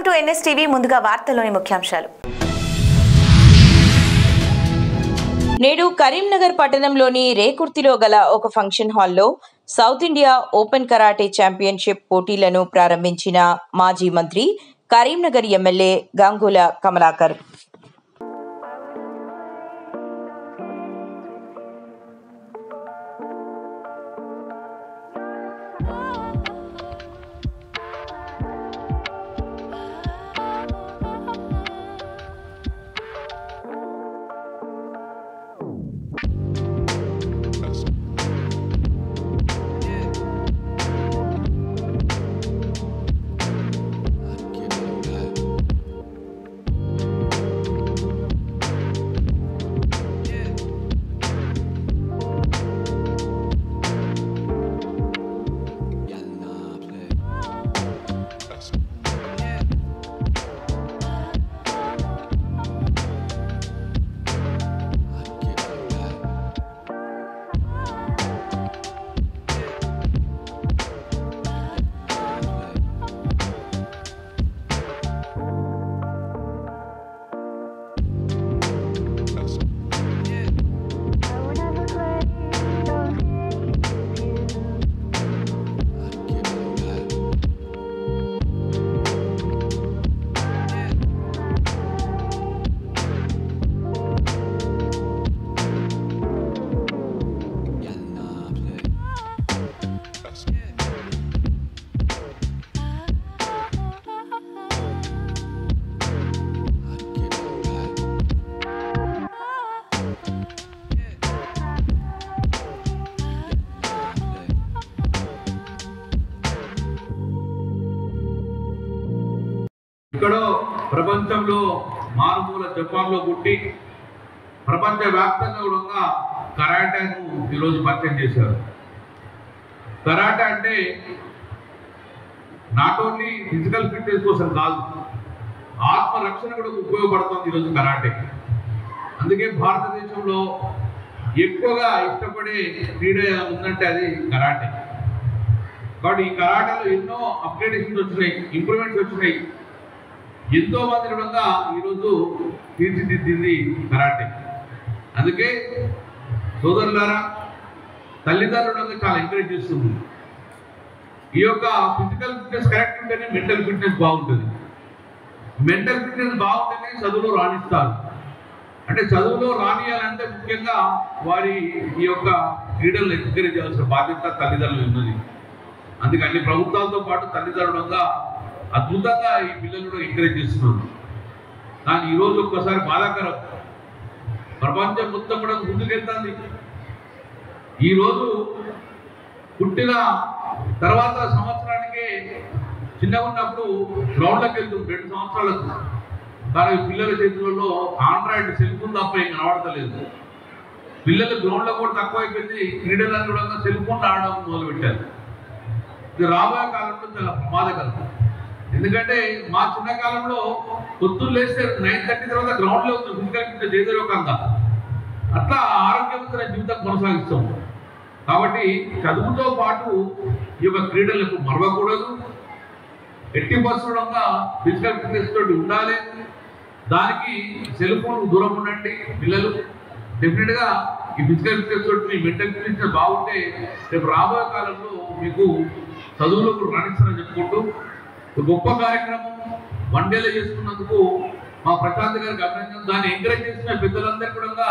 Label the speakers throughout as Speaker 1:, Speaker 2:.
Speaker 1: Welcome to NSTV. ముందుగా వార్తల్లోని ముఖ్యాంశాలు.
Speaker 2: నేడు కరీంనగర్ పట్టణంలోని రేకుర్తిలో గల ఒక ఫంక్షన్ హాల్లో south India open karate championship పోటీలను ప్రారంభించిన మాజీ మంత్రి కరీంనగర్ ఎమ్మెల్యే గంగుల కమలాకర్.
Speaker 3: ఇక్కడో ప్రపంచంలో మారుమూల జపాన్లో పుట్టి ప్రపంచవ్యాప్తంగా కూడా కరాటేను ఈరోజు పరిచయం చేశారు. కరాటే అంటే నాట్ ఓన్లీ ఫిజికల్ ఫిట్నెస్ కోసం కాదు, ఆత్మరక్షణ కూడా ఉపయోగపడుతుంది ఈరోజు కరాటే. అందుకే భారతదేశంలో ఎక్కువగా ఇష్టపడే క్రీడ ఉందంటే అది కరాటే. కాబట్టి ఈ కరాటేలో ఎన్నో అప్గ్రేడేషన్స్ వచ్చినాయి, ఇంప్రూవ్మెంట్స్ వచ్చినాయి. ఎంతో మంది కూడా ఈరోజు తీర్చిదిద్దింది కరాటే. అందుకే సోదరులారా, తల్లిదండ్రులుగా చాలా ఎంకరేజ్ చేస్తుంది. ఈ యొక్క ఫిజికల్ ఫిట్నెస్ కరెక్ట్ ఉంటేనే మెంటల్ ఫిట్నెస్ బాగుంటుంది. మెంటల్ ఫిట్నెస్ బాగుంటేనే చదువులో రాణిస్తారు. అంటే చదువులో రానియాలంటే ముఖ్యంగా వారి ఈ యొక్క క్రీడలను ఎంకరేజ్ చేయాల్సిన బాధ్యత తల్లిదండ్రులు ఉన్నది. అందుకే అన్ని ప్రభుత్వాలతో పాటు తల్లిదండ్రులుగా అద్భుతంగా ఈ పిల్లలను ఎంకరేజ్ చేస్తున్నారు. కానీ ఈరోజు ఒక్కసారి బాధాకరం, ప్రపంచం మొత్తం కూడా ముందుకెళ్తుంది. ఈరోజు పుట్టిన తర్వాత సంవత్సరానికే చిన్నగా ఉన్నప్పుడు గ్రౌండ్లోకి వెళ్తుంది 2 సంవత్సరాలకు. కానీ పిల్లల చేతులలో ఆండ్రాయిడ్ సెల్ ఫోన్ తప్ప ఏం కనబడతలేదు. పిల్లలు గ్రౌండ్లో కూడా తక్కువ అయిపోయింది, క్రీడలను కూడా సెల్ ఫోన్ ఆడడం మొదలుపెట్టారు. ఇది రాబోయే కాలంలో చాలా ప్రమాదకరం. ఎందుకంటే మా చిన్న కాలంలో పొద్దున్న లేస్తే 9:30 తర్వాత గ్రౌండ్లో ఫిజికల్ చేదరోకంగా అట్లా ఆరోగ్యవంతమైన జీవితం కొనసాగిస్తాం. కాబట్టి చదువుతో పాటు ఈ యొక్క క్రీడలకు మరవకూడదు. ఎట్టి పరిస్థితుల్లో ఫిజికల్ ఫిట్నెస్ తోటి ఉండాలి. దానికి సెల్ ఫోన్ దూరం ఉండండి పిల్లలు. డెఫినెట్గా ఈ ఫిజికల్ ఫిట్నెస్ తోటి మీ మెంటల్ ఫిట్నెస్ బాగుంటే రేపు రాబోయే కాలంలో మీకు చదువులో రాణిస్తారని చెప్పుకుంటూ గొప్ప కార్యక్రమం 1 డేలో చేసుకున్నందుకు మా ప్రశాంత్ గారికి అభినందన. దాన్ని ఎంకరేజ్ చేసిన పెద్దలందరూ కూడా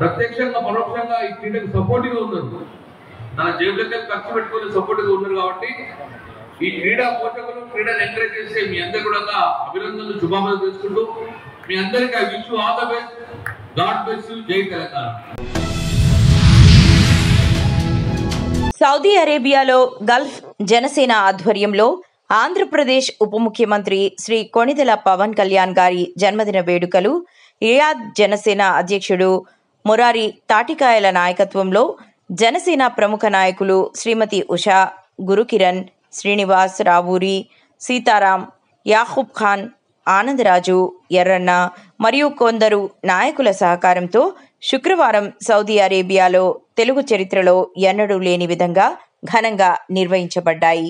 Speaker 3: ప్రత్యక్షంగా పరోక్షంగా ఈ క్రీడకు సపోర్ట్గా ఉన్నారు. తన జేబులకి ఖర్చు పెట్టుకొని సపోర్ట్గా ఉన్నారు. కాబట్టి ఈ క్రీడా పోషకులు క్రీడను ఎంకరేజ్ చేస్తే మీ అందరు కూడా అభినందనలు, శుభాకాంక్షలు చేసుకుంటూ మీ అందరికీ I wish you all the best. God bless you. జై తెలంగాణ.
Speaker 2: సౌదీ అరేబియాలో గల్ఫ్ జనసేన ఆధ్వర్యంలో ఆంధ్రప్రదేశ్ ఉప ముఖ్యమంత్రి శ్రీ కొణిదెల పవన్ కళ్యాణ్ గారి జన్మదిన వేడుకలు రియాద్ జనసేన అధ్యక్షుడు మురారి తాటికాయల నాయకత్వంలో జనసేన ప్రముఖ నాయకులు శ్రీమతి ఉషా, గురుకిరణ్, శ్రీనివాస్, రావూరి, సీతారాం, యాహూబ్ ఖాన్, ఆనందరాజు, ఎర్రన్న మరియు కొందరు నాయకుల సహకారంతో శుక్రవారం సౌదీ అరేబియాలో తెలుగు చరిత్రలో ఎన్నడూ లేని విధంగా ఘనంగా నిర్వహించబడ్డాయి.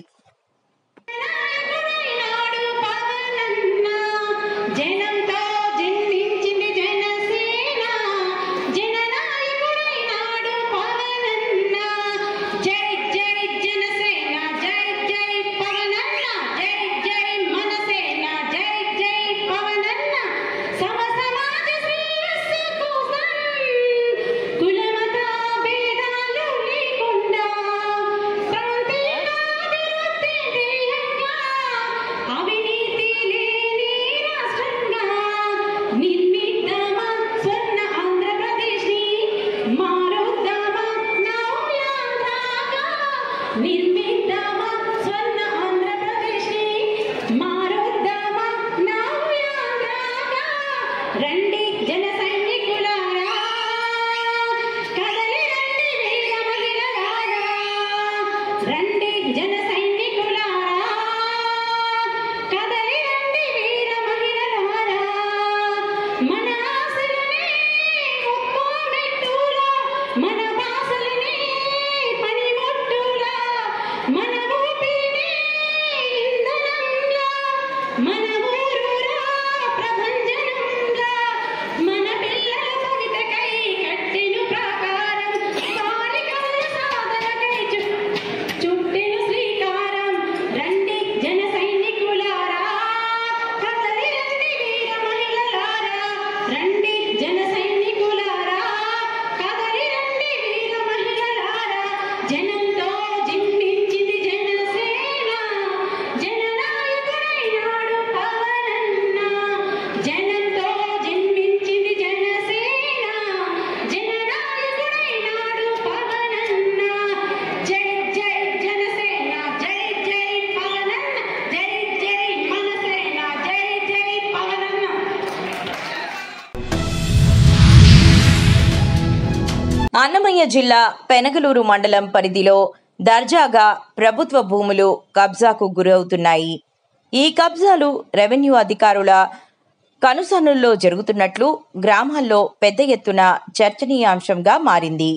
Speaker 2: అన్నమయ్య జిల్లా పెనగలూరు మండలం పరిధిలో దర్జాగా ప్రభుత్వ భూములు కబ్జాకు గురవుతున్నాయి. ఈ కబ్జాలు రెవెన్యూ అధికారుల కనుసన్నుల్లో జరుగుతున్నట్లు గ్రామాల్లో పెద్ద ఎత్తున చర్చనీయాంశంగా మారింది.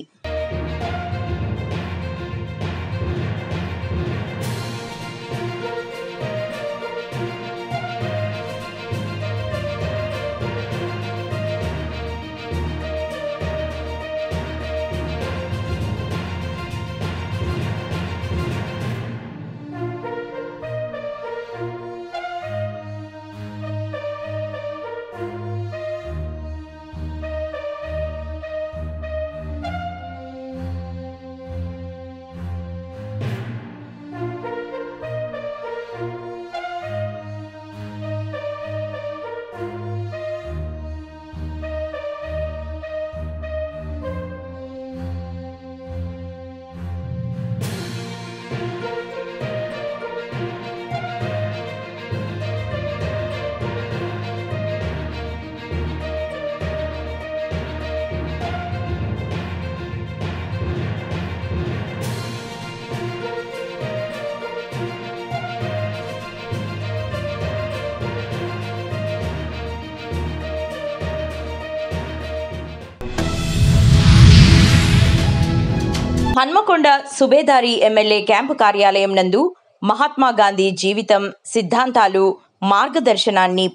Speaker 2: హన్మకొండ సుబేదారి ఎమ్మెల్యే క్యాంపు కార్యాలయం నందు మహాత్మా గాంధీ జీవితం, సిద్ధాంతాలు, మార్గదర్శనాన్ని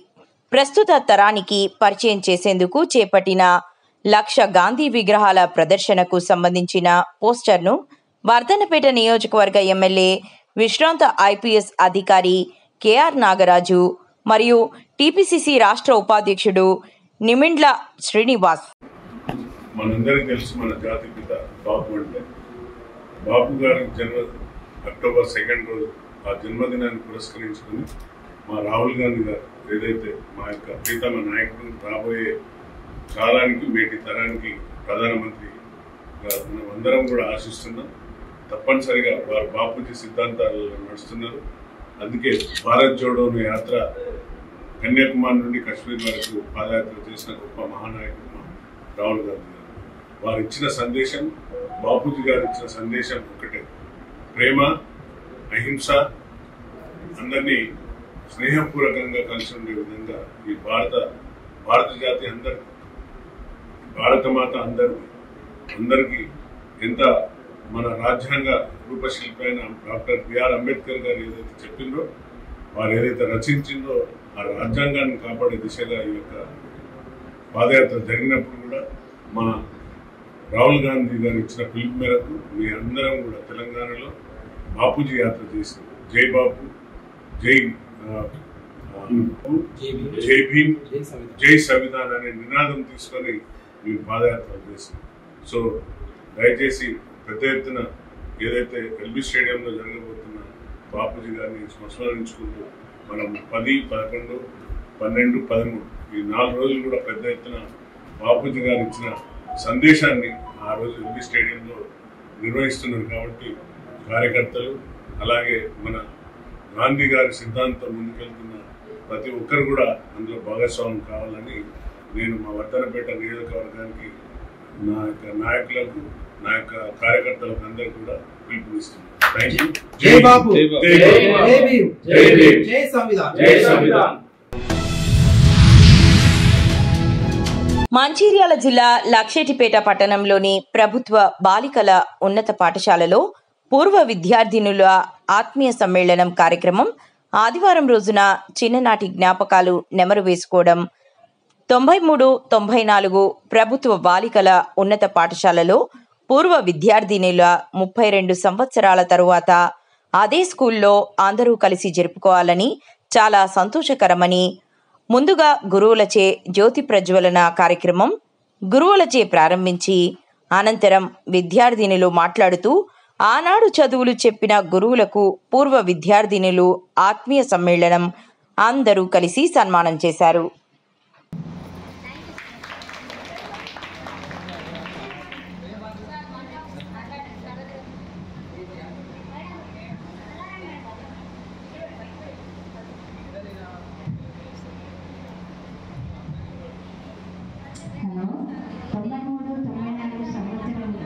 Speaker 2: ప్రస్తుత తరానికి పరిచయం చేసేందుకు చేపట్టిన 1,00,000 గాంధీ విగ్రహాల ప్రదర్శనకు సంబంధించిన పోస్టర్ను వర్ధన్నపేట నియోజకవర్గ ఎమ్మెల్యే, విశ్రాంత ఐపీఎస్ అధికారి కేఆర్ నాగరాజు మరియు టీపీసీసీ రాష్ట్ర ఉపాధ్యక్షుడు నిమిండ్ల శ్రీనివాస్.
Speaker 4: మనందరికీ తెలుసు మన జాతి పిత బాపు అంటే బాపు గారి అక్టోబర్ 2 రోజు ఆ జన్మదినాన్ని పురస్కరించుకుని మా రాహుల్ గాంధీ గారు ఏదైతే మా యొక్క ప్రీతమ నాయకుడు రాబోయే కాలానికి మేటి తరానికి ప్రధానమంత్రి మనం అందరం కూడా ఆశిస్తున్నాం. తప్పనిసరిగా వారు బాపూజీ సిద్ధాంతాలలో నడుస్తున్నారు. అందుకే భారత్ జోడో యాత్ర కన్యాకుమారి నుండి కాశ్మీర్ వరకు పాదయాత్ర చేసిన గొప్ప మహానాయకుడు రాహుల్ గాంధీ గారు. వారు ఇచ్చిన సందేశం, బాపూజీ గారు ఇచ్చిన సందేశం ఒకటే, ప్రేమ, అహింస, అందరినీ స్నేహపూర్వకంగా కలిసి ఉండే విధంగా ఈ భారత జాతి అందరికీ, భారతమాత అందరికీ ఎంత మన రాజ్యాంగ రూపశిల్పి అయిన డాక్టర్ బిఆర్ అంబేద్కర్ గారు ఏదైతే చెప్పిందో, వారు ఏదైతే రచించిందో ఆ రాజ్యాంగాన్ని కాపాడే దిశగా ఈ యొక్క పాదయాత్ర జరిగినప్పుడు కూడా మా రాహుల్ గాంధీ గారు ఇచ్చిన పిలుపు మేరకు మీ అందరం కూడా తెలంగాణలో బాపూజీ యాత్ర చేసి జై బాపు, జై భీమ్, జై సంవిధాన్ అనే నినాదం తీసుకొని మీరు పాదయాత్ర చేసింది. సో దయచేసి పెద్ద ఎత్తున ఏదైతే ఎల్బీ స్టేడియంలో జరగబోతున్న బాపూజీ గారిని స్మరించుకుంటూ మనం 10, 11, 12, 13 ఈ 4 రోజులు కూడా పెద్ద ఎత్తున బాపూజీ గారు ఇచ్చిన సందేశాన్ని ఆ రోజు ఎల్బీ స్టేడియంలో నిర్వహిస్తున్నారు. కాబట్టి కార్యకర్తలు అలాగే మన గాంధీ గారి సిద్ధాంతం ముందుకెళ్తున్న ప్రతి ఒక్కరు కూడా అందులో భాగస్వామ్యం కావాలని నేను మా వర్ధన్నపేట నియోజకవర్గానికి, నా యొక్క నాయకులకు, నా యొక్క కార్యకర్తలకు అందరికీ కూడా పిలుపునిస్తున్నాను. Thank you.
Speaker 5: జై బాపు, జై భీమ్, జై సంవిధాన్.
Speaker 2: మంచిర్యాల జిల్లా లక్షెటిపేట పట్టణంలోని ప్రభుత్వ బాలికల ఉన్నత పాఠశాలలో పూర్వ విద్యార్థినుల ఆత్మీయ సమ్మేళనం కార్యక్రమం ఆదివారం రోజున చిన్ననాటి జ్ఞాపకాలు నెమరు వేసుకోవడం. 93, 94 ప్రభుత్వ బాలికల ఉన్నత పాఠశాలలో పూర్వ విద్యార్థినుల 32 సంవత్సరాల తరువాత అదే స్కూల్లో అందరూ కలిసి జరుపుకోవాలని చాలా సంతోషకరమని, ముందుగా గురువులచే జ్యోతి ప్రజ్వలన కార్యక్రమం గురువులచే ప్రారంభించి అనంతరం విద్యార్థినులు మాట్లాడుతూ ఆనాడు చదువులు చెప్పిన గురువులకు పూర్వ విద్యార్థినులు ఆత్మీయ సమ్మేళనం అందరూ కలిసి సన్మానం చేశారు.
Speaker 6: హలో 93, 94 సంవత్సరంలో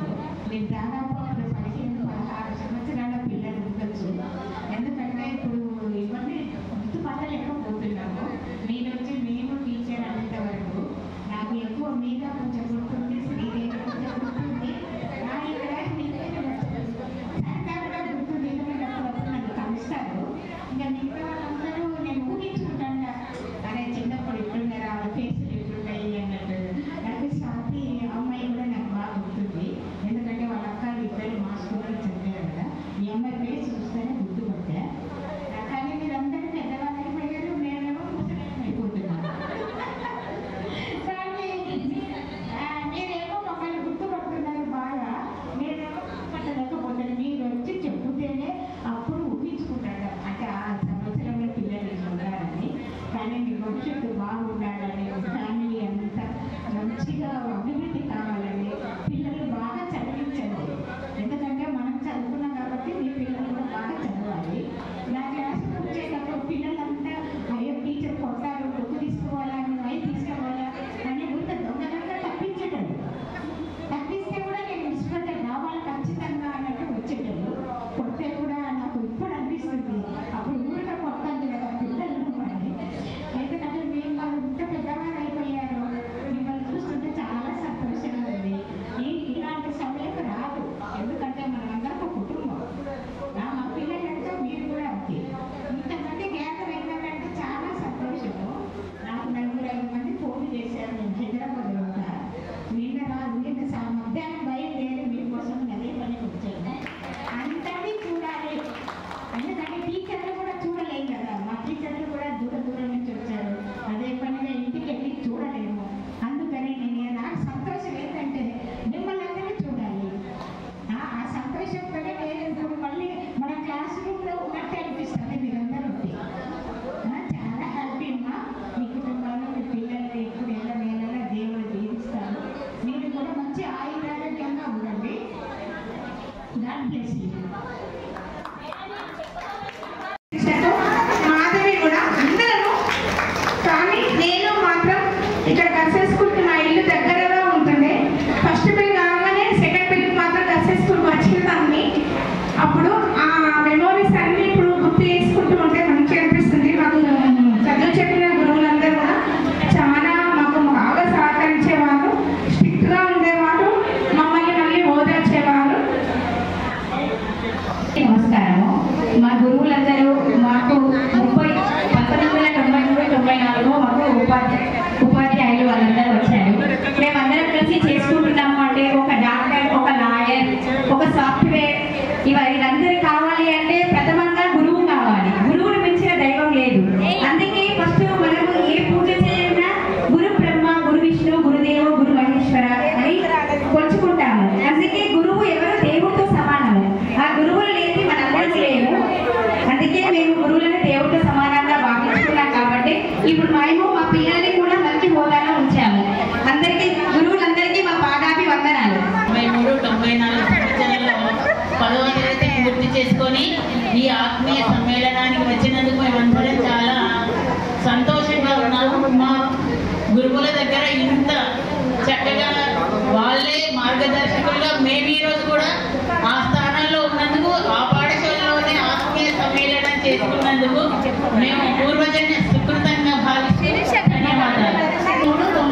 Speaker 6: ఇవన్నీ కావాలి అంటే ప్రథమంగా గురువు కావాలి. గురువుని మించిన దైవం లేదు. అందుకే ఫస్ట్ మనము ఏ పూజ చేయాలన్నా గురు బ్రహ్మ, గురు విష్ణు, గురుదేవ, గురు మహేశ్వర అని కొలుచుకుంటాము. అందుకే గురువు ఎవరు దేవుడితో సమానము. ఆ గురువులు లేని మనందరూ లేము. అందుకే మేము గురువులను దేవుడితో సమానంగా భావించుకున్నాం. కాబట్టి ఇప్పుడు మేము మా పిల్లల్ని కూడా మంచి హోదాలో ఉంచాము. అందరికీ గురువులందరికీ మా పాదాభి వందనాలు.
Speaker 7: 94 సంవత్సరాల్లో 10వ తరగతి పూర్తి చేసుకొని ఈ ఆత్మీయ సమ్మేళనానికి వచ్చినందుకు మేమందరం చాలా సంతోషంగా ఉన్నాము. మా గురువుల దగ్గర ఇంత చక్కగా వాళ్ళే మార్గదర్శకులుగా మేము ఈరోజు కూడా ఆ స్థానంలో ఉన్నందుకు, ఆ పాఠశాలలోనే ఆత్మీయ సమ్మేళనం చేసుకున్నందుకు మేము పూర్వజన్య సుకృతంగా భావిస్తూ ధన్యవాదాలు.
Speaker 8: 94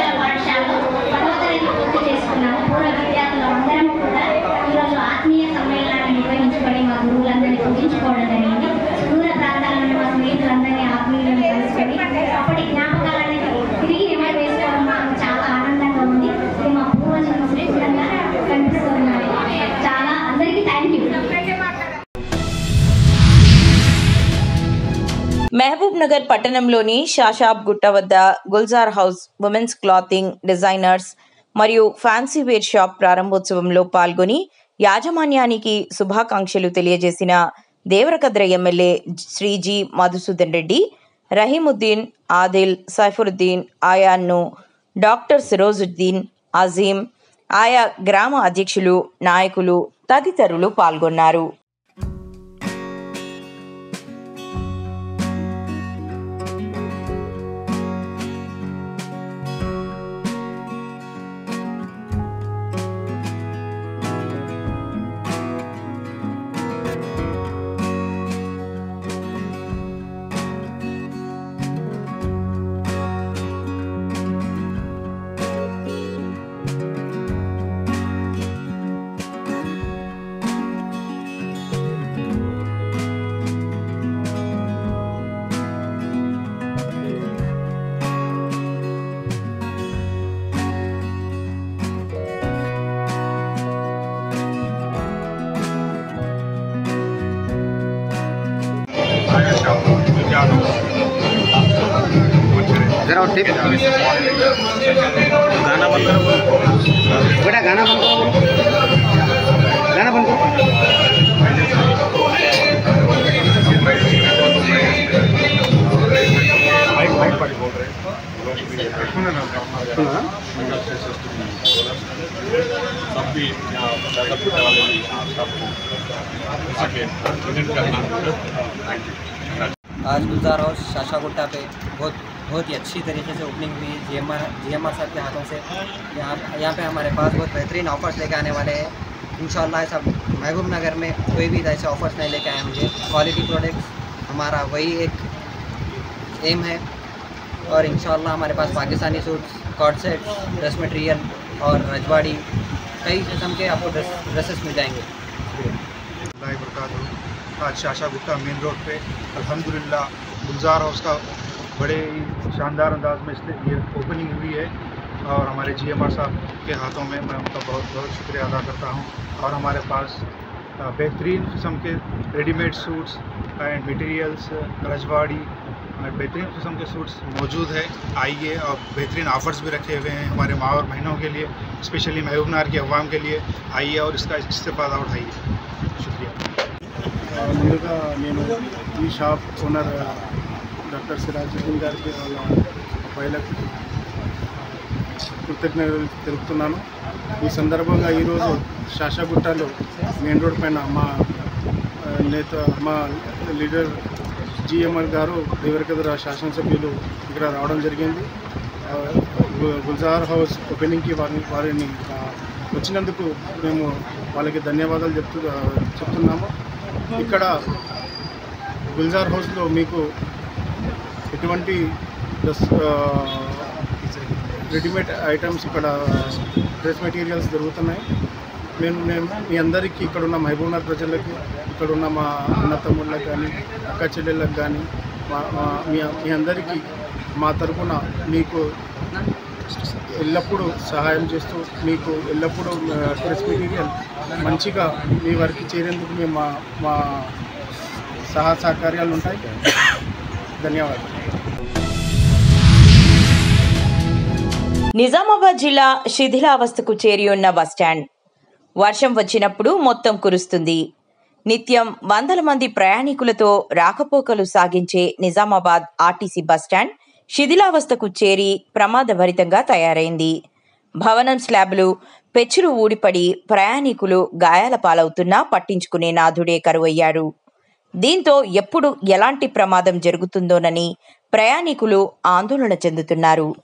Speaker 8: పాఠశాలలో 10వ తరగతి పూర్తి చేసుకున్నాము. పూర్వ విద్యార్థులు అందరం కూడా ఈరోజు ఆత్మీయ సమ్మేళనాన్ని నిర్వహించుకొని మా గురువులందరినీ పూజించుకోవడం జరిగింది. దూర ప్రాంతాల నుండి మా స్నేహితులందరినీ ఆత్మీయులను కలుసుకొని అప్పటి జ్ఞాపకాలన్నీ తిరిగి నెమరు వేసుకోవడం మాకు చాలా ఆనందంగా ఉంది. ఇది మా పూర్వజన్మ సుకృతంగా కనిపిస్తున్నాయి. చాలా అందరికీ థ్యాంక్ యూ.
Speaker 2: మహబూబ్ నగర్ పట్టణంలోని షాషాబ్ గుట్ట వద్ద Gulzar house women's clothing designers మరియు ఫ్యాన్సీ వేర్ షాప్ ప్రారంభోత్సవంలో పాల్గొని యాజమాన్యానికి శుభాకాంక్షలు తెలియజేసిన దేవరకద్ర ఎమ్మెల్యే శ్రీ జి మధుసూదన్ రెడ్డి, రహీముద్దీన్, ఆదిల్, సైఫుద్దీన్, ఆయాన్ను, డాక్టర్ సిరోజుద్దీన్, అజీం, ఆయా గ్రామ అధ్యక్షులు, నాయకులు తదితరులు పాల్గొన్నారు.
Speaker 5: गाना बंद करो बेटा, गाना बंद करो, गाना बंद करो। माइक पर बोल रहे सब भी वाले भी आके प्रेजेंट करना।
Speaker 9: आज गुलजार हाउस शाशागुट्टा पे बहुत ही अच्छी तरीके से ओपनिंग हुई है जीएमआर साहब के हाथों से। यहाँ पे हमारे पास बहुत बेहतरीन ऑफ़र्स लेके आने वाले हैं इंशाल्लाह। सब महबूब नगर में कोई भी ऐसे ऑफ़र्स नहीं लेके आए मुझे। क्वालिटी प्रोडक्ट्स हमारा वही एक एम है। और इंशाल्लाह हमारे पास Pakistani suits, cot set, dress material और रजवाड़ी कई किस्म के आपको ड्रेसेस मिल जाएंगे।
Speaker 10: आज शाशागुट्टा मेन रोड पे अल्हम्दुलिल्लाह गुलजार हाउस का बड़े ही शानदार अंदाज में ये ओपनिंग हुई है और हमारे जीएमआर साहब के हाथों में मैं उनका बहुत बहुत शुक्रिया अदा करता हूँ। और हमारे पास बेहतरीन किस्म के रेडीमेड सूट्स एंड मटेरियल्स, रजवाड़ी, बेहतरीन किस्म के सूट्स मौजूद है। आइए, और बेहतरीन ऑफ़र्स भी रखे हुए हैं हमारे माँ और बहनों के लिए, स्पेशली महबूब नगर के अवाम के लिए। आइए और इसका इस्तेफ़ादा उठाइए। शुक्रिया।
Speaker 11: ముందుగా నేను ఈ షాప్ ఓనర్ డాక్టర్ సిరాజుద్దీన్ గారికి వాళ్ళ పైలకు కృతజ్ఞతలు తెలుపుతున్నాను. ఈ సందర్భంగా ఈరోజు శాషాగుట్టలో మెయిన్ రోడ్ పైన మా లీడర్ జిఎంఆర్ గారు దేవరకద్ర శాసనసభ్యులు ఇక్కడ రావడం జరిగింది. గుల్జార్ హౌస్ ఓపెనింగ్కి వారిని వచ్చినందుకు మేము వాళ్ళకి ధన్యవాదాలు చెప్తున్నాము. ఇక్కడ గుల్జార్ హౌస్లో మీకు ఎటువంటి రెడీమేడ్ ఐటమ్స్, ఇక్కడ డ్రెస్ మెటీరియల్స్ దొరుకుతున్నాయి. మేము మీ అందరికీ ఇక్కడున్న మహబూబ్ నగర్ ప్రజలకి, ఇక్కడున్న మా అన్న తమ్ముళ్ళకి కానీ, అక్క చెల్లెళ్ళకి కానీ, మీ అందరికీ మా తరఫున మీకు ఎల్లప్పుడూ సహాయం చేస్తూ మీకు ఎల్లప్పుడూ ప్రెస్ మెటీరియల్ మంచిగా మీ వరకు చేరేందుకు మేము మా సహకార్యాలు ఉంటాయి. ధన్యవాదాలు.
Speaker 2: నిజామాబాద్ జిల్లా శిథిలావస్థకు చేరి ఉన్న బస్టాండ్. వర్షం వచ్చినప్పుడు మొత్తం కురుస్తుంది. నిత్యం వందల మంది ప్రయాణికులతో రాకపోకలు సాగించే నిజామాబాద్ ఆర్టీసీ బస్టాండ్ శిథిలావస్థకు చేరి ప్రమాదభరితంగా తయారైంది. భవనం స్లాబ్లు, పెచ్చులు ఊడిపడి ప్రయాణికులు గాయాల పాలవుతున్నా పట్టించుకునే నాథుడే కరువయ్యారు. దీంతో ఎప్పుడు ఎలాంటి ప్రమాదం జరుగుతుందోనని ప్రయాణికులు ఆందోళన చెందుతున్నారు.